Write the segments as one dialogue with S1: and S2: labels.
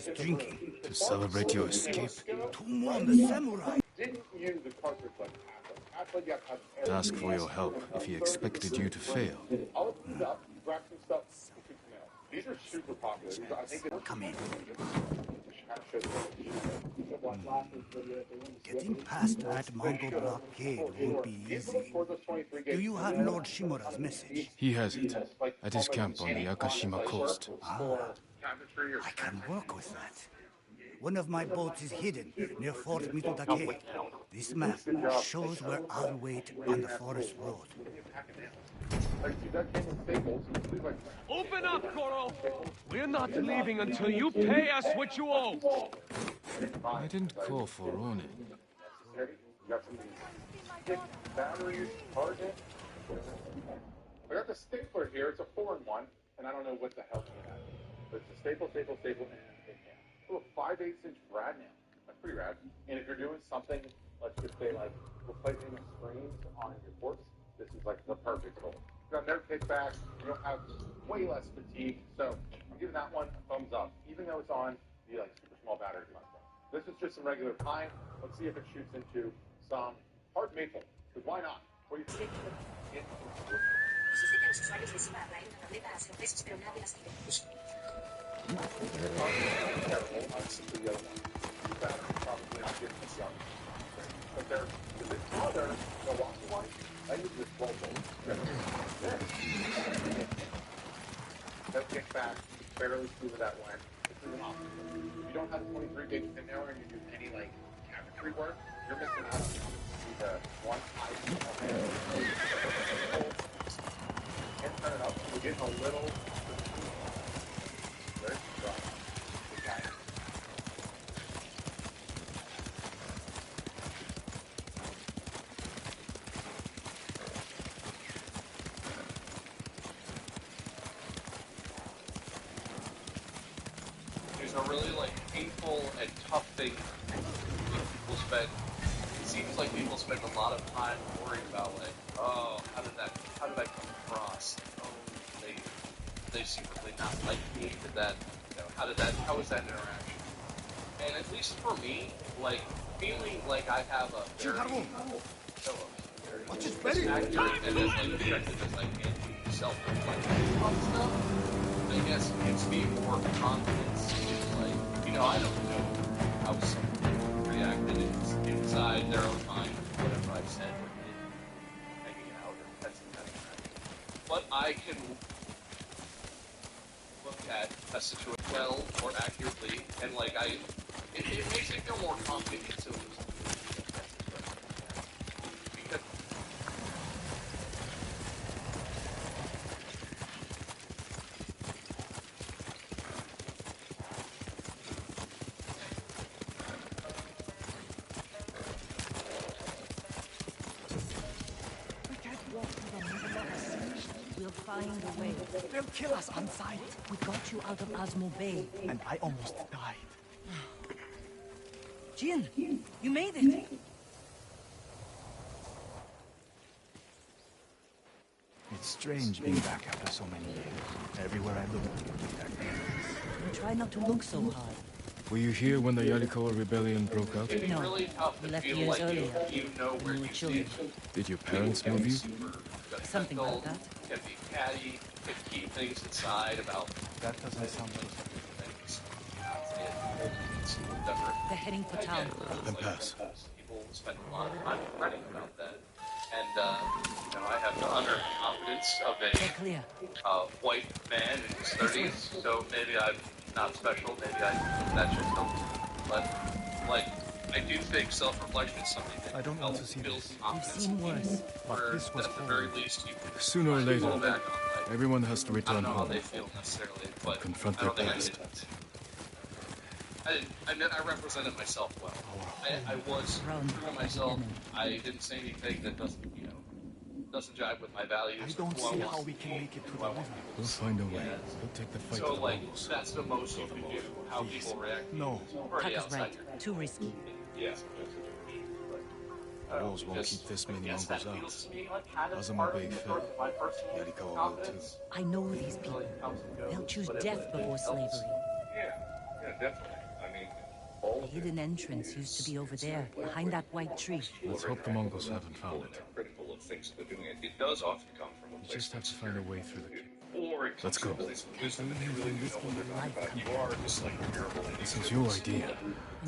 S1: was drinking.
S2: To celebrate your escape?
S1: To mourn the samurai.
S2: Ask for your help if he expected you to fail.
S1: Come in. Getting past that Mongol blockade won't be easy. Do you have Lord Shimura's message?
S2: He has it, at his camp on the Akashima coast.
S1: I can work with that. One of my boats is hidden near Fort Mitodake. This map shows where I'll wait on the forest road.
S3: Open up, Coral! We're not leaving until you pay us what you owe!
S2: I didn't call for Ronin.
S4: Batteries, charging. I got the stapler here. It's a 4-in-1, and I don't know what the hell came out. But it's a staple, and a pin nail. A 5/8-inch brad nail. That's pretty rad. And if you're doing something, let's just say like replacing the screens on your ports, this is like the perfect tool. You got no kickback. You don't have way less fatigue. So I'm giving that one a thumbs up, even though it's on the like super small battery platform. This is just some regular pine. Let's see if it shoots into some hard maple. Because why not? Or you take it into but there's this other Milwaukee one. I use this local. No kickback, barely smooth that one. This is an option. If you don't have a 23-gauge pin nailer and you do any like cabinetry work, you're missing out on the one item on there. And turn it up. We're getting a little. There's the drop. Okay. There's a really like painful and tough thing people spend. It seems like people spend a lot of time worrying about like, oh, how did I come across? Oh, they secretly not like me. How was that interaction? And at least for me, like feeling like I have a very accurate and as like effective as I can be self-reflective on stuff, I guess gives me more confidence in like, I don't know how someone reacted inside their own mind, whatever I said or did, hanging out or testing that interaction. But I can look at a situation well or accurately, and like it makes me feel more confident in some of those because
S5: we can't walk through the middle of a siege. We'll find a way.
S1: They'll kill us on sight.
S5: We got you out of Asmo Bay.
S1: And I almost died.
S5: Jin, you made it.
S1: It's strange being back after so many years. Everywhere I look,
S5: And try not to look so hard.
S2: Were you here when the Yarikawa rebellion broke out?
S4: it'd be
S5: No,
S4: really tough
S5: we
S4: to
S5: left
S4: feel
S5: years
S4: like
S5: earlier.
S4: you know where
S5: We were
S4: you
S5: children.
S4: stand.
S2: Did your parents move you?
S5: Something like that.
S4: Can be catty, can keep things inside about
S1: that doesn't sound so
S4: things.
S5: They're heading for town.
S2: Then pass.
S4: People spend a lot of time writing about that. And, I have the underconfidence of
S5: They're clear.
S4: a white man in his 30s, so maybe I'm not special, maybe that just helps. But, like, I do think self-reflection is something that
S1: I don't want
S4: helps
S1: to see
S4: build
S1: this.
S5: We've
S4: confidence.
S5: seen worse.
S4: Where,
S1: this was
S4: at the
S1: horrible.
S4: very least, you can
S2: Sooner or later,
S4: fall back on, like,
S2: everyone has to
S4: I
S2: return
S4: don't know how
S2: home.
S4: they feel necessarily, but
S2: Confront
S4: I don't
S2: their
S4: think
S2: past.
S4: I represented myself well. I was true to myself. I didn't say anything that doesn't jive with my values.
S1: I don't
S4: who
S1: see
S4: want
S1: how
S4: to
S1: we can
S4: be,
S1: make it to
S4: who
S1: the
S4: I want
S1: river.
S4: to be.
S2: We'll find a way. We'll take the fight
S4: So,
S2: to the
S4: like,
S2: Mongols.
S4: that's the most you can do. How people react.
S1: No.
S4: Already
S5: Tucker's
S4: outside
S5: right.
S4: your
S5: Too risky.
S4: yeah.
S2: The walls won't keep this many
S4: Yes, that
S2: Mongols
S4: feels
S2: out.
S4: to me like kind of
S2: Azamo
S4: part
S2: Bay
S4: of
S2: fell.
S4: my personal
S2: Yarikawa will too.
S4: confidence.
S5: I know these people.
S4: Really comes and goes,
S5: They'll choose
S4: but it
S5: death before
S4: helps.
S5: slavery.
S4: Yeah. definitely. I mean, all
S5: The
S4: of
S5: hidden entrance used to be over there, behind that white tree.
S2: Let's hope the Mongols haven't found it.
S4: critical of things they're doing. It does often come from a
S2: We
S4: place
S2: just have
S4: of
S2: to find a way
S4: security.
S2: through the cave.
S4: Or it
S2: Let's
S4: comes from
S2: go.
S4: a place of wisdom and they really do know what they're talking about. You are just like a miracle.
S2: This is your idea.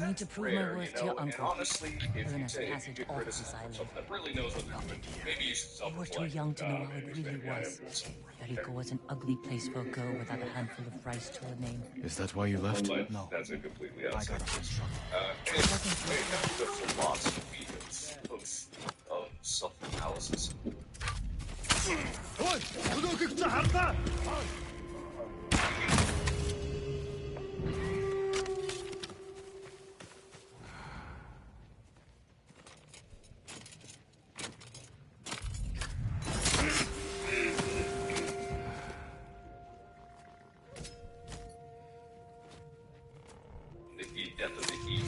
S5: I need to prove my worth to your
S4: And
S5: uncle.
S4: honestly, if
S5: Earn
S4: you
S5: us
S4: take
S5: passage
S4: get
S5: off
S4: criticism
S5: this
S4: from
S5: island.
S4: someone that really knows what they're doing, maybe you should
S5: You were too
S4: self-reflect.
S5: young to know how it
S4: Maybe
S5: really
S4: I
S5: was.
S4: was.
S5: Jericho was an ugly place for a girl without a handful of rice to her name.
S2: Is that why you left?
S4: But
S1: No.
S4: that's a completely
S1: I
S4: outside.
S1: got a struggle.
S4: It's the philosophy of self-analysis.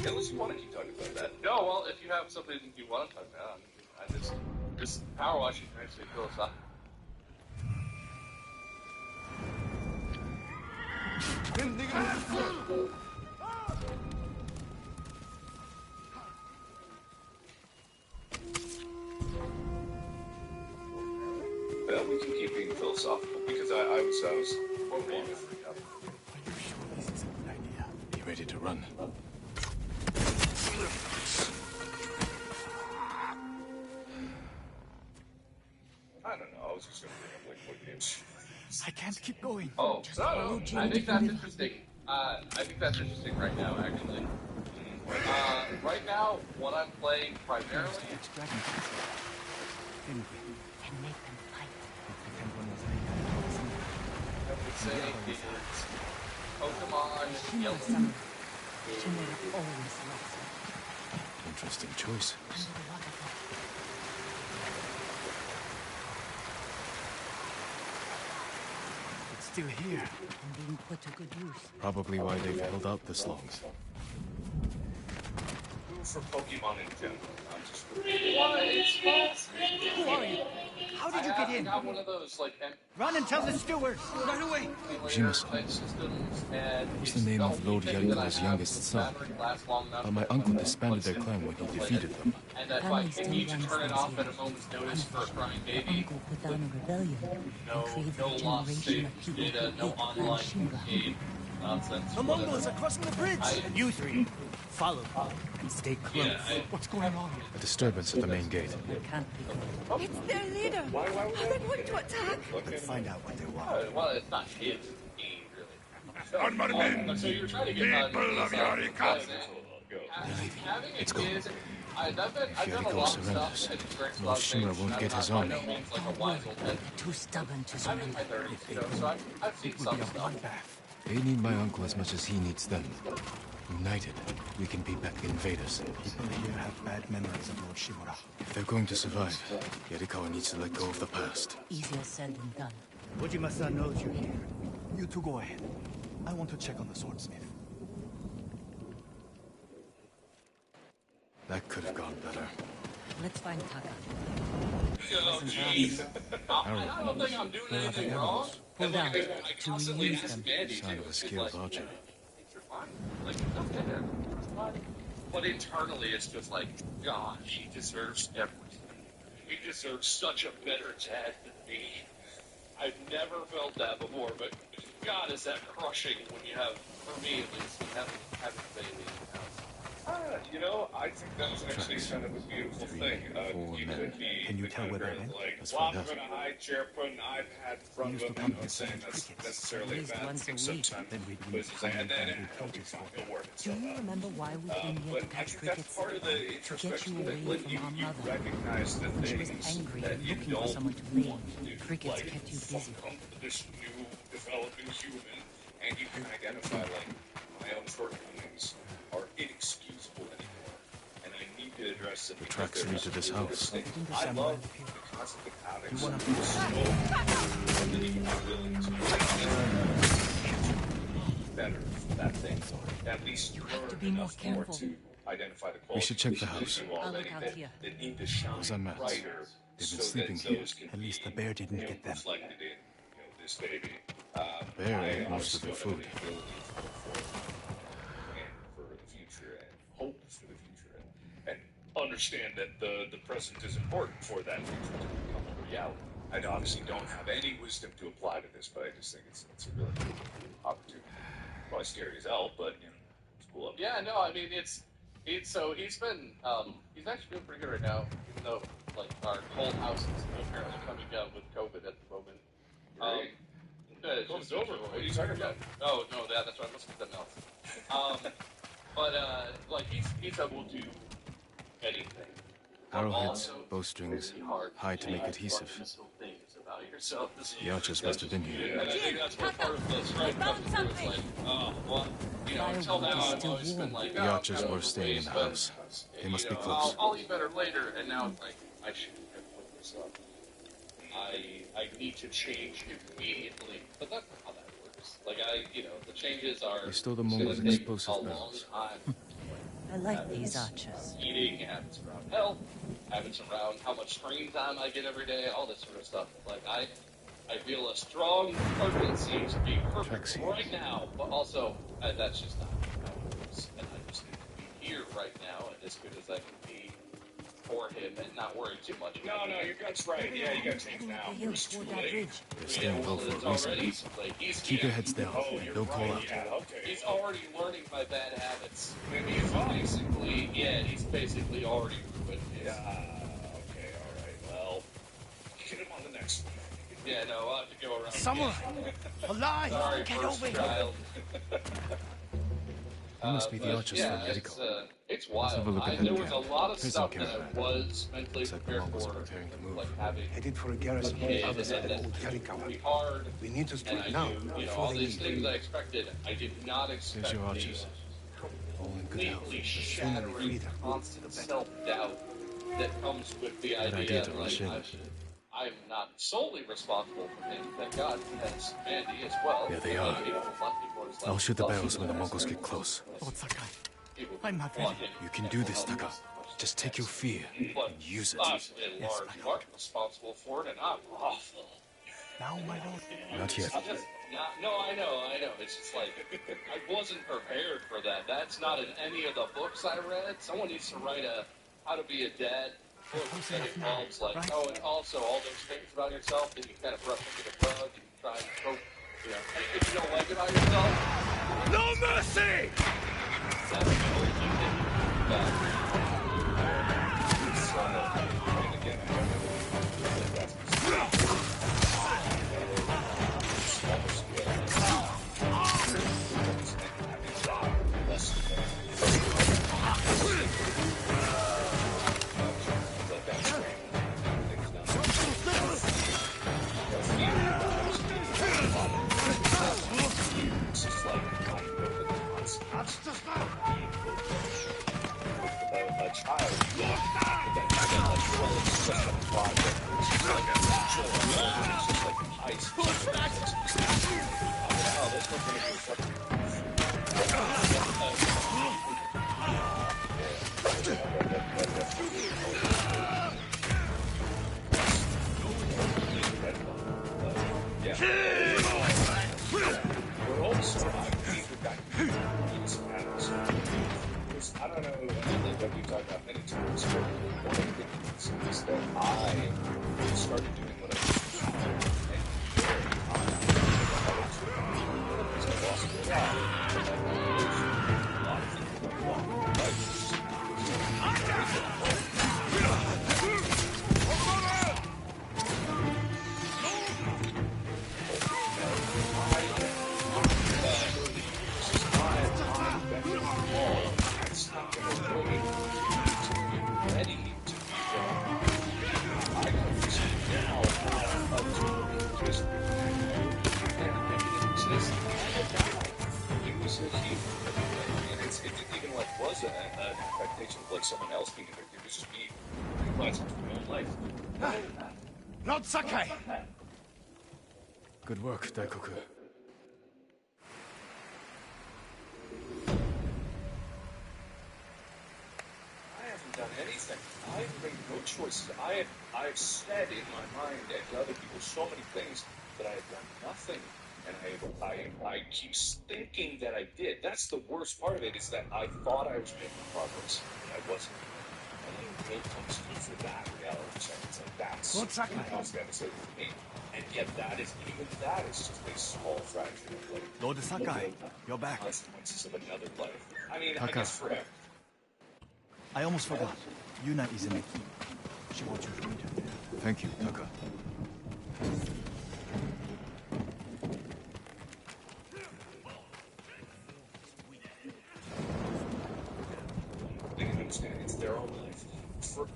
S4: Unless you want to keep talking about that. No, well, if you have something you want to talk about, this power washing is actually philosophical. Well, we can keep being philosophical because I was
S1: Are you sure this is a good idea?
S2: Be ready to run.
S4: I don't know. I was just going to bring up like what games.
S1: I can't keep going.
S4: Oh,
S5: Just follow
S4: no.
S5: Jim
S4: I
S5: to
S4: think that's
S5: the-
S4: interesting. I think that's interesting right now, actually. Right now, what I'm playing primarily.
S1: It's Dragon Castle. Then we
S5: And make them fight.
S1: pretend one was laying out a scene.
S4: I would say is Pokemon
S5: Shimura
S4: Yellow.
S5: summoned. Shimura always lost.
S2: Interesting choice.
S5: Under the waterfall.
S1: It's still here.
S5: And being put to good use.
S2: Probably why they've held out this long.
S4: For Pokemon in general, not just for it's fascinating.
S1: Who are you? How did you get in?
S4: I got one of those like
S1: Run and tell the stewards! Right away!
S2: Tsushima-san.
S4: type systems, and
S2: What's the name of Lord Yarika's youngest son? My uncle disbanded their clan when he defeated them.
S4: And if I continue to turn it off at a moment's notice for a crying baby,
S5: Uncle put down a rebellion and created
S4: no
S5: a
S4: lost
S5: generation
S4: save
S5: of people
S4: data,
S5: who
S4: no
S5: hate Clan
S4: online
S5: Shimura.
S4: game nonsense.
S1: The Mongols are crossing the bridge! And you three, follow me. And stay close.
S4: Yeah,
S1: What's going on?
S2: A disturbance at the main gate.
S5: It can't be good.
S6: It's their leader. They're going to attack.
S1: Let's find out what they want.
S4: Well, it's not his game, really. So you're trying to get
S2: Let's go.
S4: I've done a
S2: Yariko
S4: lot of stuff
S2: surrenders.
S4: and experienced a
S2: Lord
S4: lot of things.
S2: Shimura won't
S4: I'm
S2: get
S4: not
S2: his
S4: by
S2: army.
S4: no means like a wise old head.
S5: They're too stubborn to
S4: I'm in
S5: surrender.
S4: my 30s, so I've seen
S1: It will
S4: some
S1: be a
S4: stuff.
S1: bloodbath.
S2: They need my uncle as much as he needs them. United, we can beat back the invaders.
S1: People here have bad memories of Lord Shimura.
S2: If they're going to survive, Yarikawa needs to let go of the past.
S5: Easier said than done.
S1: Ojima-san knows you're here. You two go ahead. I want to check on the swordsmith.
S2: That could have gone better.
S5: Let's find Taka.
S4: Oh, jeez. I don't think I'm doing anything wrong.
S5: Pull down
S4: I
S5: to
S4: constantly
S5: reuse
S4: ask
S5: them.
S4: Mandy
S2: Sign
S4: too.
S2: of a
S4: She's
S2: skilled
S4: like,
S2: archer.
S4: you're fine. Like, okay, it's fine. But internally, it's just like, God, he deserves everything. He deserves such a better dad than me. I've never felt that before, but God, is that crushing when you have, for me at least, having a baby in the house. I think that's actually kind of a beautiful thing. You could be
S1: Can you tell where they went?
S2: Let's
S4: well, I'm
S2: find out.
S4: going to hide chair, put an iPad in front of
S1: used
S4: him,
S1: to
S4: and
S1: come
S4: not saying
S1: here
S4: that's
S1: crickets.
S4: necessarily a
S5: At least
S4: bad
S5: once
S4: thing
S5: a week.
S4: sometimes.
S1: Then we'd
S4: But
S1: meet
S4: it's just like, and then
S1: and
S4: it'll be fine, don't worry.
S5: Do you remember why we came here
S4: But
S5: to
S4: I
S5: catch
S4: think that's
S5: crickets?
S4: part of the
S5: To get
S4: introspection
S5: you
S4: that
S5: away
S4: when
S5: from
S4: you
S5: our mother.
S4: recognize the
S5: When she was
S4: things
S5: angry
S4: that
S5: and
S4: you
S5: looking for
S4: don't
S5: someone to blame,
S4: want to do,
S5: crickets
S4: like
S5: kept you busy.
S4: from this new developing human, and you can identify like my own shortcomings are inexcusable anymore, and I need to address them.
S2: The tracks lead to this house.
S4: I love the concept of outing. So something you can be willing to better for that thing. At least you
S5: have to
S4: learn
S5: be more
S4: enough more
S5: careful.
S4: to identify the
S2: We should check the
S4: qualities
S2: house.
S4: you
S5: I'll
S4: already
S5: look out
S4: that-
S5: here.
S4: that need to shine
S2: Those are mats.
S4: brighter
S2: They've been
S4: so
S2: sleeping
S4: that
S2: here.
S4: those can
S1: At least the
S4: be,
S1: bear didn't get them.
S4: reflected in this baby.
S2: bear
S4: I
S2: ate most of
S4: still
S2: their
S4: have
S2: food.
S4: the ability to look for
S7: understand that the present is important for that future to become a reality. I obviously don't have any wisdom to apply to this, but I just think it's a really cool opportunity. Probably scary as hell, but it's cool.
S8: Yeah, no, I mean he's been he's actually doing pretty good right now, even though like our whole house is apparently coming down with COVID at the moment.
S7: COVID's over. What are you talking about?
S8: Oh no, that's right. I must be something else. But like he's able to do anything.
S2: Arrowheads, bowstrings, hide to make adhesive. The archers must have been here.
S8: And I think that's what part of the strike comes through. It's like, well, until now I've always been like,
S2: The archers were staying in the house. They must be close.
S8: I'll eat better later, and now it's like, I shouldn't have put this up. I need to change immediately. But that's not how that works. Like, the changes are...
S2: They stole the Mongols' explosive barrels.
S5: I like these archers.
S8: Eating, habits around health, habits around how much screen time I get every day, all this sort of stuff. Like, I feel a strong urgency to be perfect right now, but also, that's just not how it works. And I just need to be here right now, and as good as I can be for him, and not worry too much.
S7: No, your gut's right. Yeah, you gotta change now. It's too late.
S2: They're staying low for a reason. Keep your heads down. Don't call out.
S7: Yeah, okay.
S8: He's already learning my bad habits. He's basically already ruined his.
S7: Yeah, okay, alright. Well, get him on the next one.
S8: Yeah, no, I'll have to go around.
S1: Someone! Alive!
S8: Sorry,
S1: Get
S8: first
S1: over here!
S8: child.
S2: You must be the archers from medical.
S8: It's
S2: Let's have a
S8: wild.
S2: look at
S8: There
S2: that
S8: was a
S2: camp.
S8: lot of
S2: Prison
S8: stuff that I
S2: caravan.
S8: was mentally
S2: Looks like the
S8: prepared
S2: Mongols
S8: for,
S2: are preparing to move.
S8: like having
S9: Headed for a garrison
S8: kid,
S9: other side
S8: and
S9: of Old
S8: then
S9: Karikawa.
S8: be hard.
S9: We need to
S8: And
S9: strike
S8: I
S9: now,
S8: knew,
S9: before
S8: all
S9: they
S8: these
S9: leave.
S8: things I expected. I did not expect
S2: There's your
S8: the
S2: archers. All in good health.
S8: completely shattering, constant self-doubt that comes with the
S2: Good idea
S8: idea
S2: to
S8: that
S2: rush in.
S8: I'm not solely responsible for him. Thank God he has Mandy as well.
S2: There they are. I'll shoot the barrels when the Mongols get close.
S1: Lord Sakai, I'm not ready.
S2: You can do this, Taka. Just take your fear and use it.
S8: Obviously, in large part responsible for it, and I'm awful.
S1: Now, my lord.
S2: Not yet.
S8: No, I know. It's just like, I wasn't prepared for that. That's not in any of the books I read. Someone needs to write a how to be a dad book that involves, like, oh, and also all those things about yourself that you kind of brush under the rug and try and cope, anything you don't like about yourself.
S3: No mercy!
S8: That's the only thing that
S7: I don't know what we talked about many times, but one of the things is that I started doing what I was doing, and very honest, I lost a job, and there's a lot of things going wrong. Like someone else being evicted. It was just me realizing my own life.
S1: Lord Sakai!
S2: Good work, Daikoku.
S7: I haven't done anything. I've made no choices. I've said in my mind and to other people so many things that I have done nothing. And I keep thinking that I did. That's the worst part of it, is that I thought I was making progress, and I wasn't. still comes through for that reality check. It's like that's
S1: Lord Sakai.
S7: the most devastating for me. And yet that is just a small fraction of like
S1: Lord Sakai, you're back.
S7: consequences of another life. I mean, I
S2: Taka.
S7: guess for him.
S1: I almost forgot. Yuna is in the keep. She wants you to meet her there.
S2: Thank you, Taka.
S7: They can understand it's their own life.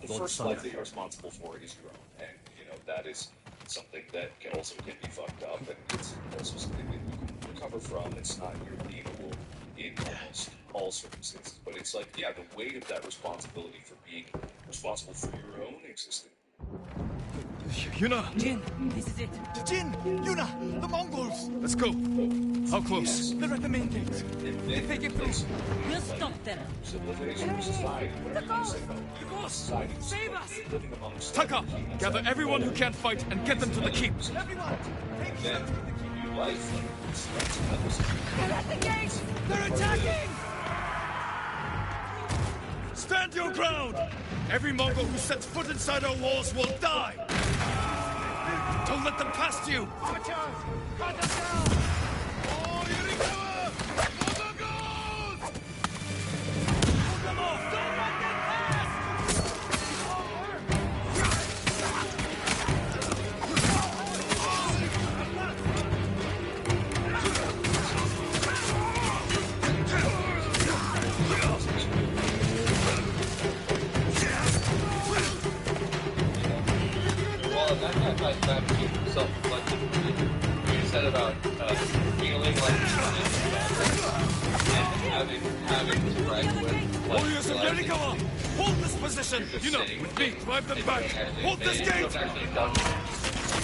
S7: The first life that you're responsible for is your own, and you know that is something that can be fucked up, and it's also something that you can recover from. It's not irredeemable in almost all circumstances, but it's like, yeah, the weight of that responsibility for being responsible for your own existence.
S2: Yuna!
S5: Jin, this is it.
S1: Jin! Yuna! The Mongols!
S2: Let's go. How close?
S1: They're at the main gate. If they get through.
S5: We'll stop them.
S7: Civilization or society, whatever you say about society.
S5: Save us!
S7: Living amongst
S2: Taka! Gather everyone who can't fight and get them to the keep.
S1: Everyone! Take
S7: then new life. That's another
S6: They're at the gate!
S1: They're attacking!
S2: Stand your ground! Every Mongol who sets foot inside our walls will die! Don't let them past you!
S1: Archers! Cut them down!
S2: Oh, Yurikawa! Mongols!
S1: Put them off! Don't let them pass!
S8: Well, that kind of ties back to self-reflection. You said about feeling like and having to write with
S2: Warriors of Yurikawa! Hold this position! Yuna, with me, drive them back! Hold this gate!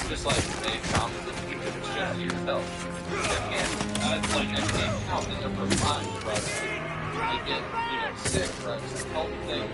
S8: Just like they found the future was just yourself. It's like I can't count the number of times where I get, sick or I'm health thing.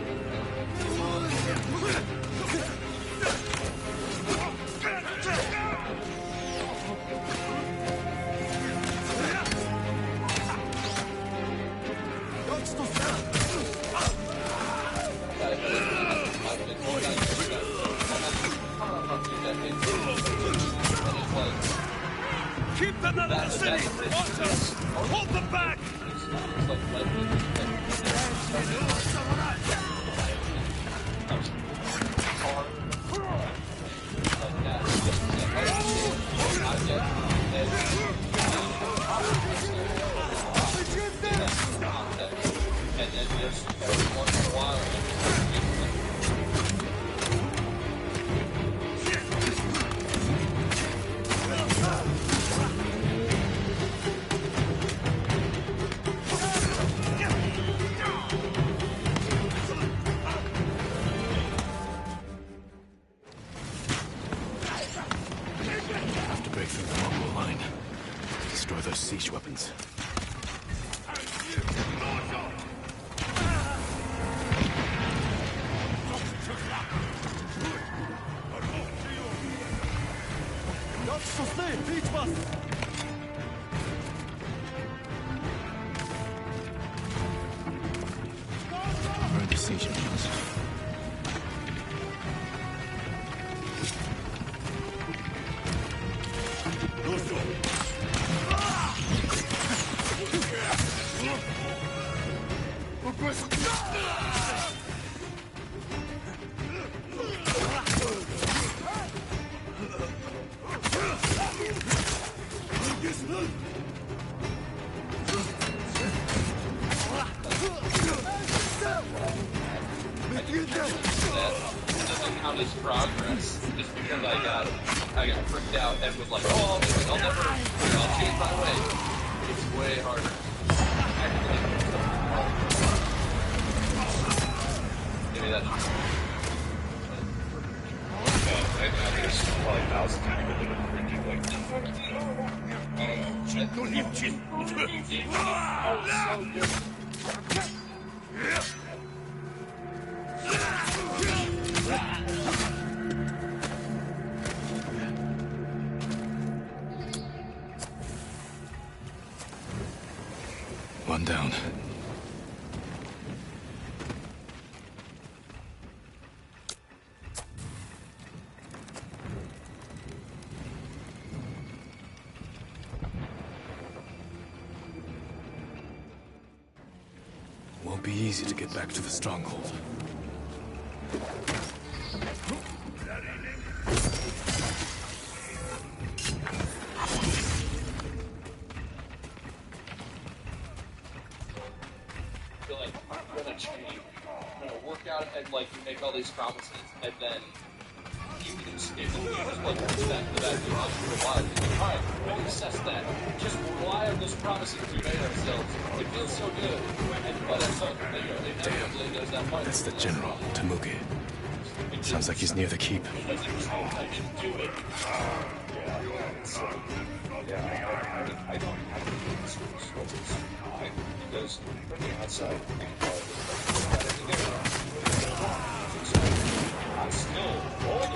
S2: Keep them out of the city! Watch us! Hold them back!
S8: And then just every once in a while,
S2: Have to break through the Mongol line. Destroy those siege weapons. Where are the siege engines?
S8: doesn't count as progress just because I got freaked out and was like, oh, I'll never, I'll change my way. It's way harder. Give me that.
S7: I think there's probably thousands of people that are freaking like,
S2: One down. Won't be easy to get back to the stronghold.
S8: You're like, you're gonna change, you're gonna work out and like you make all these promises, and then you just like push that to the back of your mind for a while. You're like, alright, we'll assess that. Just rely on those promises we made ourselves. It feels so good. And by that time, they inevitably does that point.
S2: That's the general, Tamuki. Sounds like he's near the keep.
S8: I didn't do it. I don't think this was fine because from the outside, I'm still all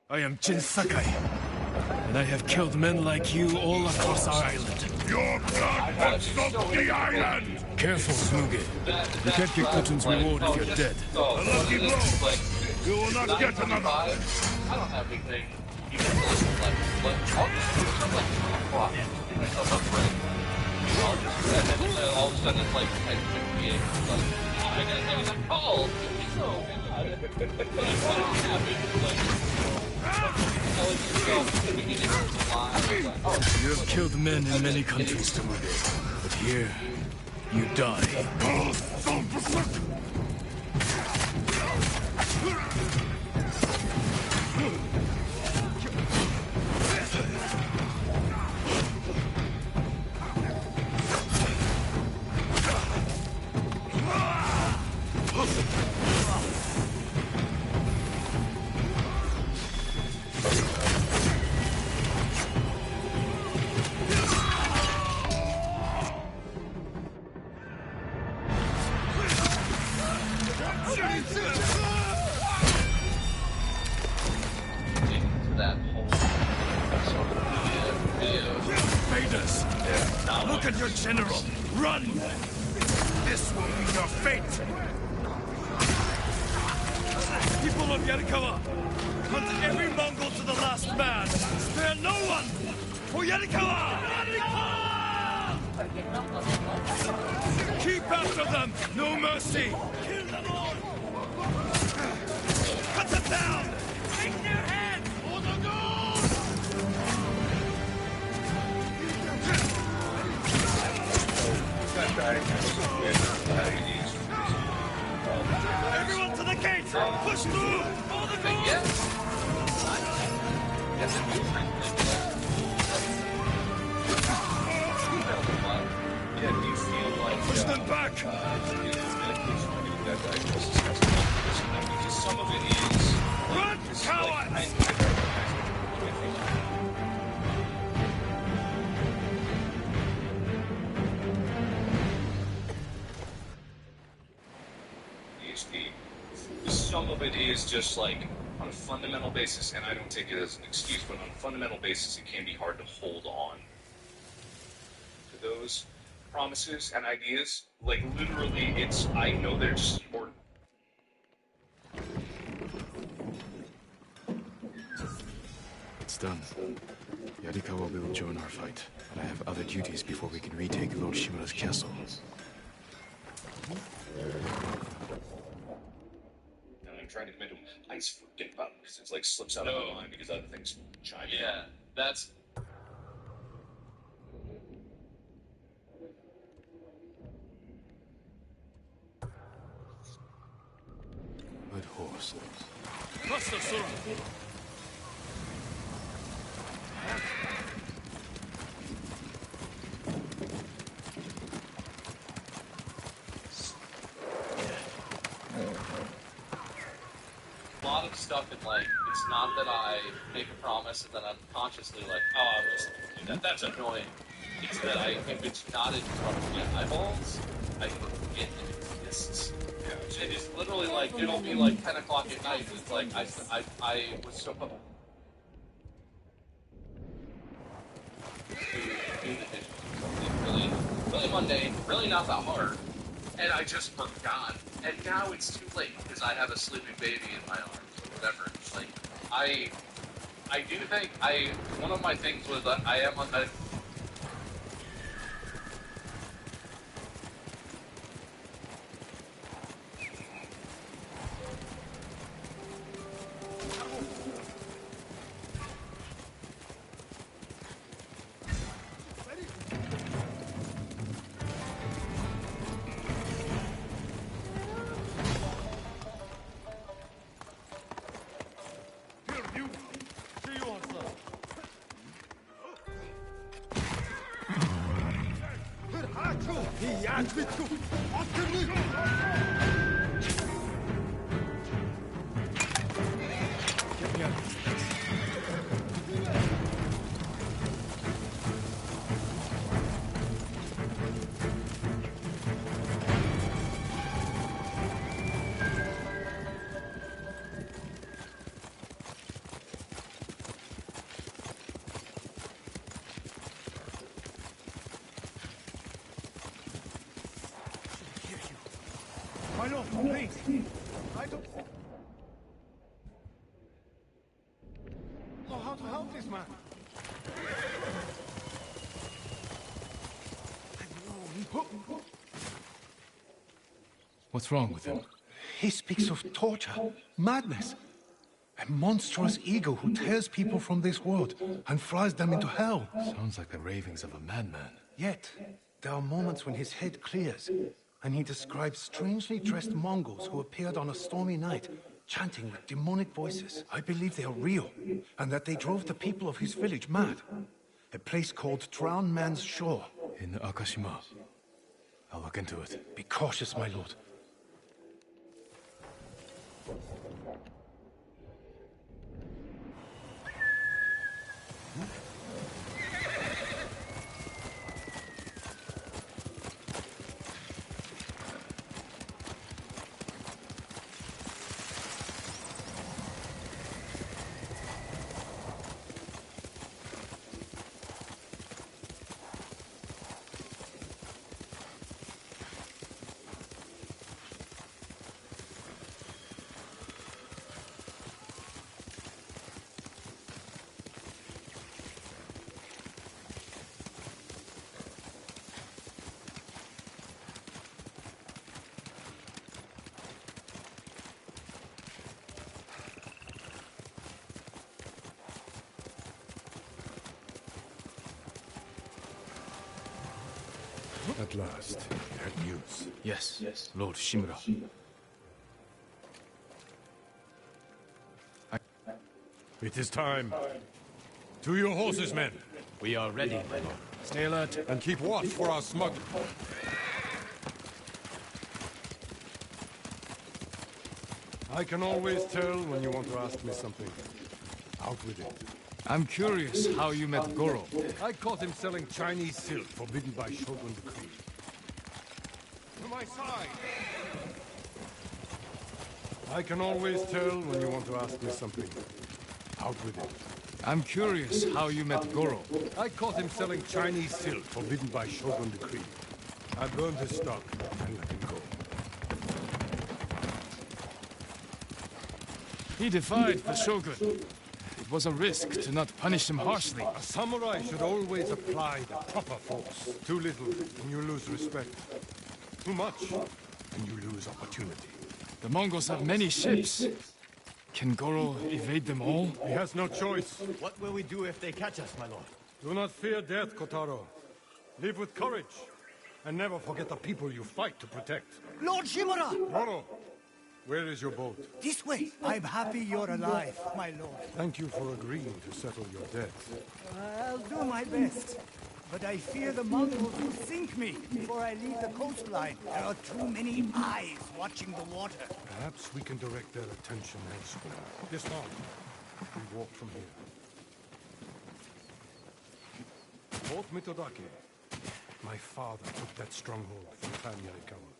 S2: I am Jin Sakai, and I have killed men like you all across our island.
S9: Your blood has soaked the island!
S2: Careful, Smuge. You can't get Kotun's reward if you're dead.
S9: A lucky blow! You will not get another!
S8: I don't have anything. You can I'll just clock myself up for it. All of a sudden it's like 10:58. I got a call. So
S2: you have killed men in many countries, Tamuge, but here you die. Look at your general! Run! This will be your fate!
S3: People of Yarikawa, hunt every Mongol to the last man! Spare no one! For Yarikawa! Keep after them! No mercy! Kill them all! Cut them down! Take their heads! For the gold! Everyone to the gate! Push through! For the gold!
S8: Yeah, do you feel like
S3: push them back?
S8: Some of it is
S3: run, cowards!
S8: Some of it is just like on a fundamental basis, and I don't take it as an excuse, but on a fundamental basis, it can be hard to hold on to those promises and ideas. Like literally, I know they're just important.
S2: It's done. Yarikawa will join our fight, but I have other duties before we can retake Lord Shimura's castle.
S8: I'm trying to make him ice forget about it because it's like slips out of my mind because other things chime in.
S3: Yeah, that's...
S2: Good horse.
S3: Master Sora!
S8: getting stuck in, like, it's not that I make a promise and then I'm consciously like, oh, I'm just gonna do that. That's annoying. It's that if it's not in front of my eyeballs, I forget it exists. It is literally like, it'll be like 10 o'clock at night, and it's like, I was so... do the dishes, something really, really mundane, really not that hard, and I just forgot. And now it's too late because I have a sleeping baby in my arms or whatever. It's like I do think one of my things was that I am on that.
S3: My lord, please. I don't know how to help this man.
S10: What's wrong with him?
S3: He speaks of torture, madness. A monstrous ego who tears people from this world and flies them into hell.
S10: Sounds like the ravings of a madman.
S3: Yet, there are moments when his head clears, and he describes strangely dressed Mongols who appeared on a stormy night, chanting with demonic voices. I believe they are real, and that they drove the people of his village mad. A place called Drowned Man's Shore.
S10: In Akashima. I'll look into it.
S3: Be cautious, my lord.
S9: At last, that news.
S10: Yes, Lord Shimura.
S9: It is time. To your horses, men.
S10: We are ready, my lord. Stay alert.
S9: And keep watch for our smuggler. I can always tell when you want to ask me something. Out with it.
S10: I'm curious how you met Goro.
S9: I caught him selling Chinese silk forbidden by Shogun decree. To my side! I can always tell when you want to ask me something. Out with it.
S10: I'm curious how you met Goro.
S9: I caught him selling Chinese silk forbidden by Shogun decree. I burned his stock and let him go.
S10: He defied the Shogun. It was a risk to not punish him harshly.
S9: A samurai should always apply the proper force. Too little, and you lose respect. Too much, and you lose opportunity.
S10: The Mongols have many ships. Can Goro evade them all?
S9: He has no choice.
S1: What will we do if they catch us, my lord?
S9: Do not fear death, Kotaro. Live with courage, and never forget the people you fight to protect.
S1: Lord Shimura!
S9: Goro, where is your boat?
S1: This way. I'm happy you're alive, my lord.
S9: Thank you for agreeing to settle your debt.
S1: I'll do my best. but I fear the Mongols will sink me before I leave the coastline. There are too many eyes watching the water.
S9: Perhaps we can direct their attention elsewhere. Dismount. We walk from here. Fort Mitodake. My father took that stronghold from Tanyarikawa.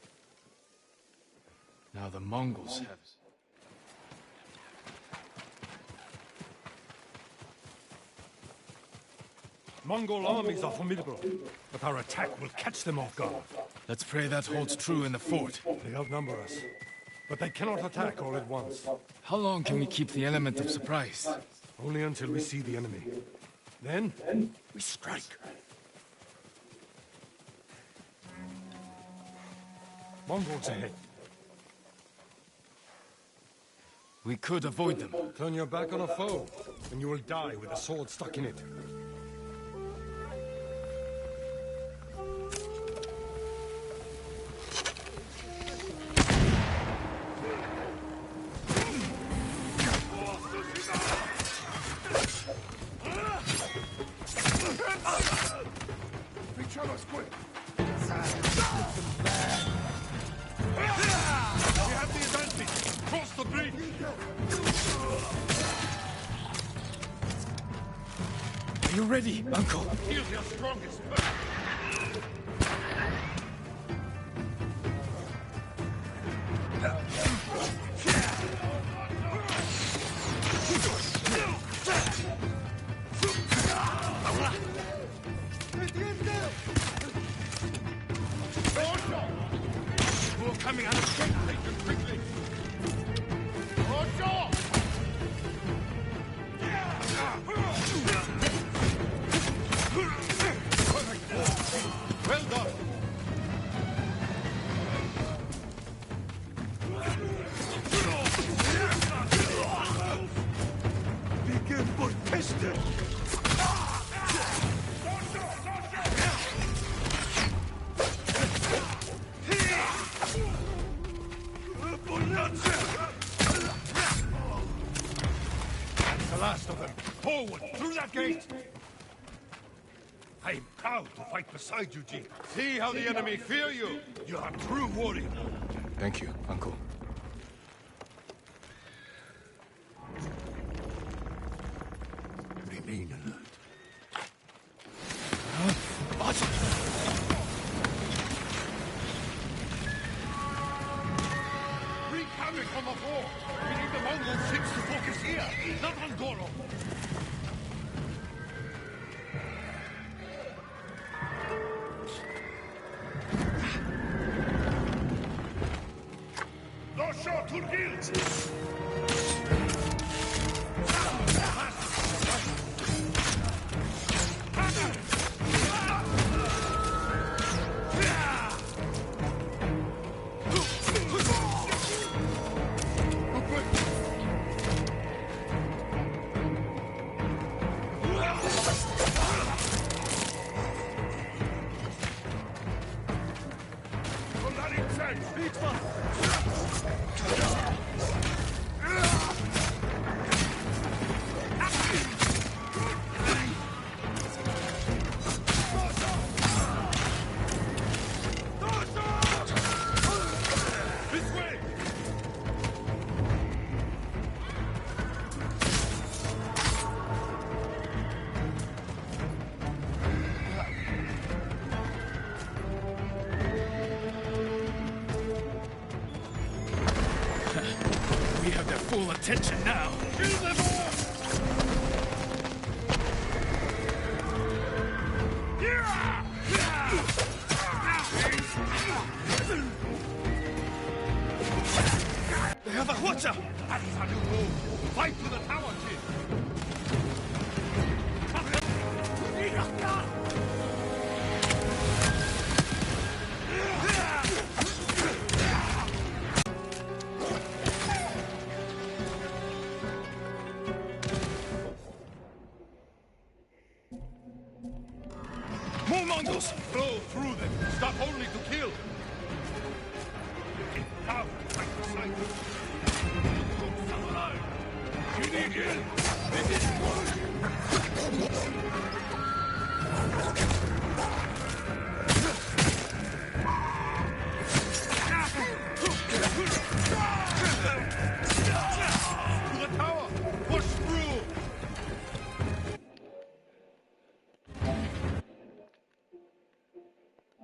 S10: Now the Mongols have...
S9: Mongol armies are formidable, but our attack will catch them off guard.
S10: Let's pray that holds true in the fort.
S9: They outnumber us, but they cannot attack all at once.
S10: How long can we keep the element of surprise?
S9: Only until we see the enemy. Then, we strike. Mongols ahead.
S10: We could avoid them.
S9: Turn your back on a foe, and you will die with a sword stuck in it.
S10: Are you ready, Uncle?
S9: Here's your strongest.
S2: More coming out of gate. Take them quickly.
S9: Well done.
S2: Begin for pistol.
S9: The last of them. Forward, through that gate. I am proud to fight beside you, Jin. See how the enemy fear you. You are a true warrior.
S10: Thank you, Uncle.
S9: Remain alert.
S2: Wreak havoc on the fort. We need the Mongol ships to focus here, not on Goro.
S10: We have their full attention now.
S2: Kill them all!
S10: They have a watcher!
S2: That is how you move. Fight to the tower, kid.
S10: More Mongols!
S9: Flow through them. Stop only to kill. Keep power. Fight beside you.
S2: Samurai! You need help. This is